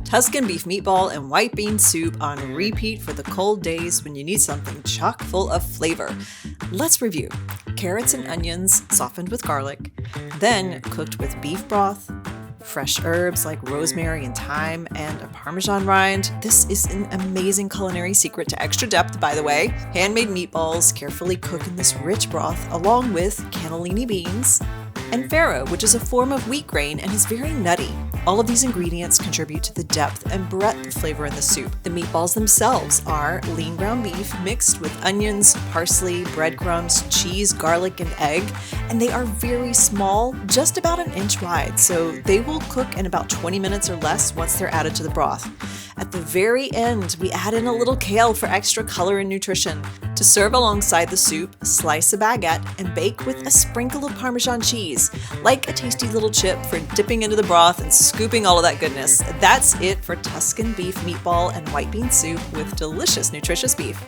Tuscan beef meatball and white bean soup on repeat for the cold days when you need something chock full of flavor. Let's review. Carrots and onions softened with garlic, then cooked with beef broth, fresh herbs like rosemary and thyme, and a Parmesan rind. This is an amazing culinary secret to extra depth, by the way. Handmade meatballs carefully cook in this rich broth along with cannellini beans and farro, which is a form of wheat grain and is very nutty. All of these ingredients contribute to the depth and breadth of flavor in the soup. The meatballs themselves are lean ground beef mixed with onions, parsley, breadcrumbs, cheese, garlic, and egg, and they are very small, just about an inch wide, so they will cook in about 20 minutes or less once they're added to the broth. At the very end, we add in a little kale for extra color and nutrition. To serve alongside the soup, slice a baguette and bake with a sprinkle of Parmesan cheese, like a tasty little chip for dipping into the broth and scooping all of that goodness. That's it for Tuscan beef meatball and white bean soup with delicious, nutritious beef.